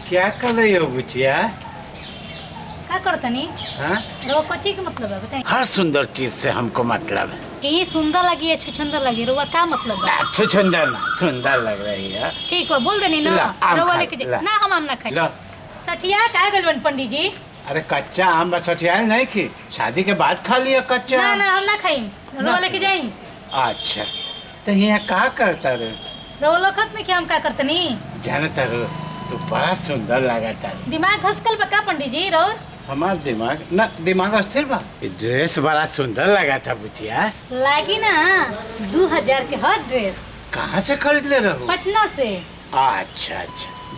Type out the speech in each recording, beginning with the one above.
क्या कर रही हो बुचिया? क्या करतनी? हाँ? रोवा कोची के मतलब है बताइए? हर सुंदर चीज से हमको मतलब है कि ये सुंदर लगी है छुछुंदर लगी रोवा क्या मतलब है? अच्छी सुंदर लग रही है। ठीक है बोल देनी ना रोवा लेके जा ना हम आम ना खाए। लो सठिया कहा गलवन पंडित जी? अरे कच्चा आम बस सठियाल नहीं की शादी के बाद खा लिया कच्चा ना आम। ना हम ना खाई रोवा लेके जाई। अच्छा तो यहाँ क्या करता रे? रोवा लोखत में क्या हम क्या करतनी? जानता रो तू बड़ा सुंदर लगा था। दिमाग घसकल बका पंडित जी रो? हमार दिमाग अस्थिर बा। ड्रेस बड़ा सुंदर लगा था बुचिया। लागी ना 2000 के हर ड्रेस। कहाँ से खरीद ले रहो? पटना से। अच्छा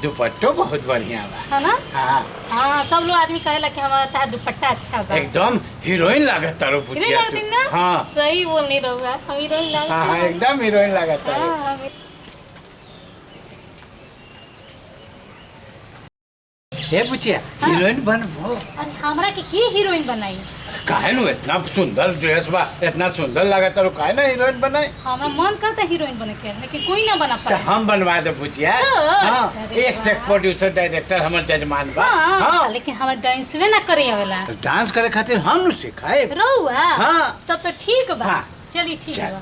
दुपट्टो बहुत बढ़िया बा है ना? हाँ हाँ सब लोग आदमी कहेला कि हमारा दुपट्टा अच्छा बा। एकदम हीरोइन लागत तारो बुचिया तू। ना? हाँ सही बोल नहीं रहुआ हम हीरोइन लागत। हाँ एकदम हीरोइन लागत तारो। हे बुचिया हीरोइन बनबो? अरे हमरा के हीरोइन बनाई? काहे नु इतना सुंदर ड्रेस बा इतना सुंदर लागत तारो काहे ना हीरोइन बनाए? हमरा मन करता हीरोइन बने के लेकिन कोई ना बना पाए। हम बनवा दे बुचिया। हाँ एक से प्रोड्यूसर डायरेक्टर हमर जजमान बा। हाँ लेकिन हमरा डांस में ना करे आवेला। डांस करे खातिर हम सिखाए रहुआ? हाँ तब तो ठीक बा। हाँ। चली ठीक बा।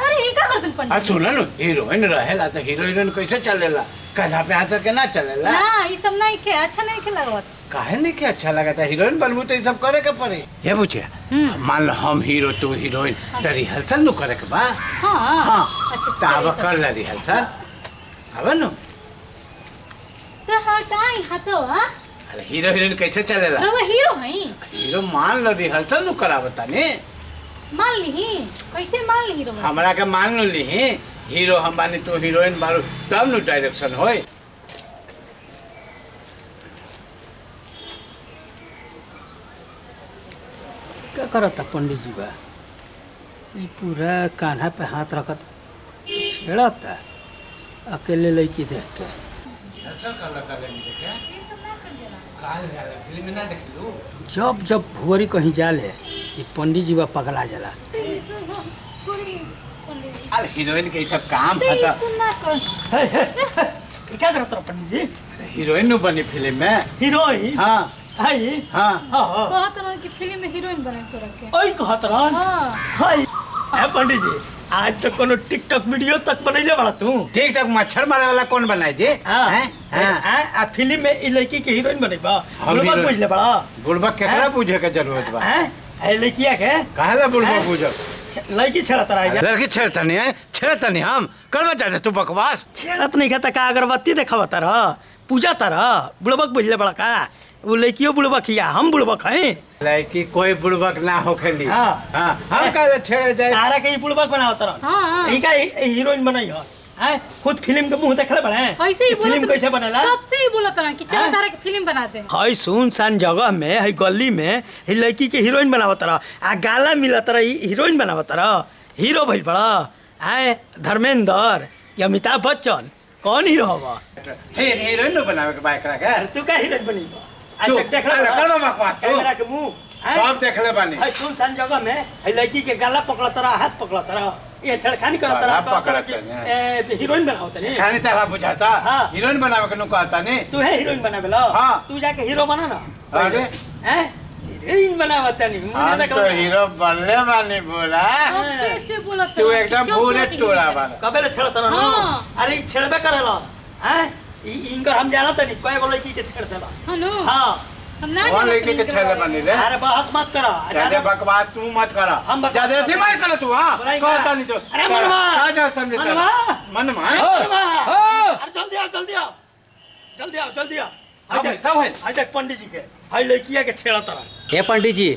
अरे ये का करतन पंडित? अरे सुन नु हीरोइन रहेला तो हीरोइन कैसे चलेला? कंधा पे हाथ के ना चलेला? ना ये सब नहीं के अच्छा नहीं के लगत। काहे नहीं के अच्छा लगा था? हीरोइन बनबू तो ये सब करे के पड़े। ये बुचिया मान लो हम हीरो तू हीरोइन तो रिहर्सल नु करे के बा। हाँ हाँ अच्छा ताब कर ले रिहर्सल अब नु तो हटाई हटवा। अरे हीरो हीरोइन कैसे चलेला? रहुआ हीरो हई? हीरो मान लो रिहर्सल नु करावता ने। मान ली कैसे मान ली रहुआ? हमरा के मान ली हीरो हम बानी तू हीरोइन बारू तब नु डायरेक्शन होय। क्या करता पंडित जी बा? ये पूरा कान्हा पे हाथ रखत छेड़ता अकेले लड़की देख के। जब जब भुअरी कहीं जाले ये पंडित जी बा पगला जाला। अरे हीरोइन के सब काम तो था। क्या करता पंडित जी? हीरोइन नु बनी फिल्म में। हीरोइन? हाँ हाय हाँ हाँ कहत रहन कि फिल्म में हीरोइन बने तो रखे। ओई कहत रहन? हां हाय ए पंडित जी आज तक कोनो टिकटॉक वीडियो तक बनैले बड़ा तू? ठीक ठाक मच्छर मारे वाला कौन बनाए जी? हाँ हैं? हाँ आ फिल्म में ई लड़की के हीरोइन बनेबा? हम बुढ़बा हीरोइन। पूछ ले बड़ा। बुढ़बा केकरा पूछे के जरूरत बा? हैं ए लड़किया के काहे ला बुढ़बा पूछो? लड़की छेड़त रहा लड़की छेड़ता नहीं है छेड़ता नहीं हम करवा चाहते तू बकवास। छेड़त नहीं खाता का अगरबत्ती देखावता रह पूजा तरह बुढ़बक बुझले बड़ा का वो लड़कियों बुढ़बक हिया हम बुढ़बक हैं। लड़की कोई बुढ़बक ना हो खेली। हाँ। हाँ हम काहे छेड़े जाए? तारा के बुढ़बक बनावत रह। हाँ। ई का हीरोइन बनाई हो हैं? खुद फिल्म के मुंह देखले बड़े ऐसे ही फिल्म कैसे बनेला? तब से ही बोलत रहन कि चल हाँ? तारा के फिल्म बनाते हैं। हई सुनसान जगह में हई गली में हई लड़की के हीरोइन बनावत रह आ गाला मिलत रह हीरोइन बनावत रह। हीरो भइल बड़ा आए धर्मेंद्र या अमिताभ बच्चन कौन हीरो हवा? हीरोइन नु बनावे के बाइक रखा। तू का हीरोइन बनी बा? आज तू तक देखला अरे करवा बकवास तू। कैमरा के मुंह सब देखले बानी। हई सुनसान जगह में हई लड़की के गाला पकड़त रह हाथ पकड़त रह ये छेड़खानी करत गला रह पकड़त कि हीरोइन बनावत रे। खाने तरह बुझाता। हाँ। हीरोइन बनावे के नु कहता नहीं। तू है हीरोइन बनावे ला? हाँ। तू जाके हीरो बना ना। अरे हैं हीरोइन बनावत नहीं मुंह हम देख तो हीरो बनले बानी बोला। अब कैसे बोलत तू रहन कि एकदम चल पूरे तारा के टोला हीरोइन बाना। कबे ले छेड़त रह हाँ। अरे ई छेड़बे करेला हैं इनकर हम जानत नहीं कय गो लड़की के छेड़ देला। हनु हां हम ना कौन जानत लड़की के रहन छेड़े बनी रे? अरे बहस मत करा ज्यादा बकवास तू मत करा। हम बकवास ज्यादा थी मत करा तू। हाँ बुलाएंगे। कहता नहीं तो। अरे मनवा। आ जा समझे मनवा। मनवा। अरे जल्दी आओ जल्दी आओ जल्दी आओ जल्दी आओ आज तक पंडित जी के हाई लड़किया के छेड़ा तरह। हे पंडित जी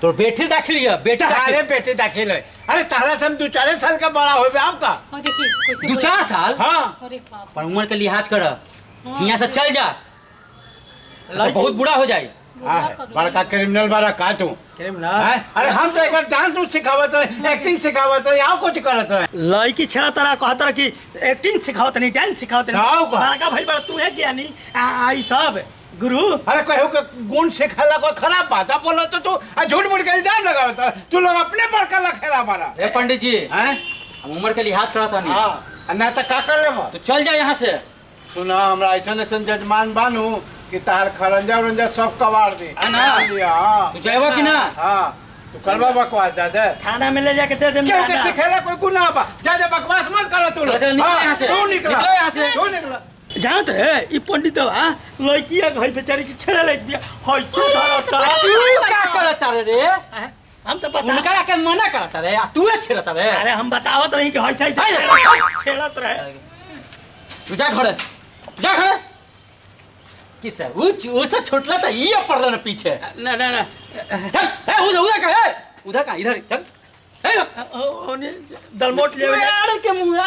तो बेटी दाखिल है बेटी अरे बेटे दाखिल है। अरे तारा से हम 2-4 साल का बड़ा हो गया आपका। हां देखिए कैसे दो चार साल हाँ अरे बाप पर उम्र के लिहाज कर यहाँ से चल जा बहुत बुरा हो जाए। बड़का क्रिमिनल बारा का तू क्रिमिनल अरे हम तो एक डांस नू सिखावत रहे, एक्टिंग सिखावत रहे, आओ कुछ करत रहे। लड़की छेड़ा तरह कहत रह कि एक्टिंग सिखावत नहीं, डांस सिखावत नहीं। आओ का। बड़का भाई बड़ा तू है ज्ञानी आई सब गुरु। अरे कहू के गुण सिखाला कोई खराब बात है, बोलो तो तू झूठ मूठ के इल्जाम लगावत रहे। तू लोग अपने बड़का लखेड़ा बारा ए पंडित जी, हैं? हम उम्र के लिहाज करता नहीं। हाँ ना तो का कर लेबा? तो चल जा यहाँ से। सुना हमरा ऐसा ऐसा जजमान बानू कि तार खरंजा उरंजा सब कबाड़ दी। है ना? हाँ तू जाएगा कि ना? हाँ तू करवा बकवास ज्यादा। थाना में ले जाके दे दे। क्यों के सिखेला कोई गुनाह बा? जा बकवास मत करो तू लोग। चल, निकल हाँ, यहाँ से। तू निकला। निकलो यहाँ से। तू निकला। जानत है ई पंडित बा लड़की है घर बेचारी की छेड़ा लग गया होइसे धरता। तू क्या करता रे? हम तो बता उनका के मना करता रे, आ तू छेड़ता रे। अरे हम बतावत नहीं कि होइसे छेड़त रहे। तू जा घरे, तू जा घरे। किस है वो से छोटला था ये पड़ला ना पीछे। ना ना ना चल ए उधर उधर का है, उधर का इधर चल। ए दलमोट ले यार के मुंह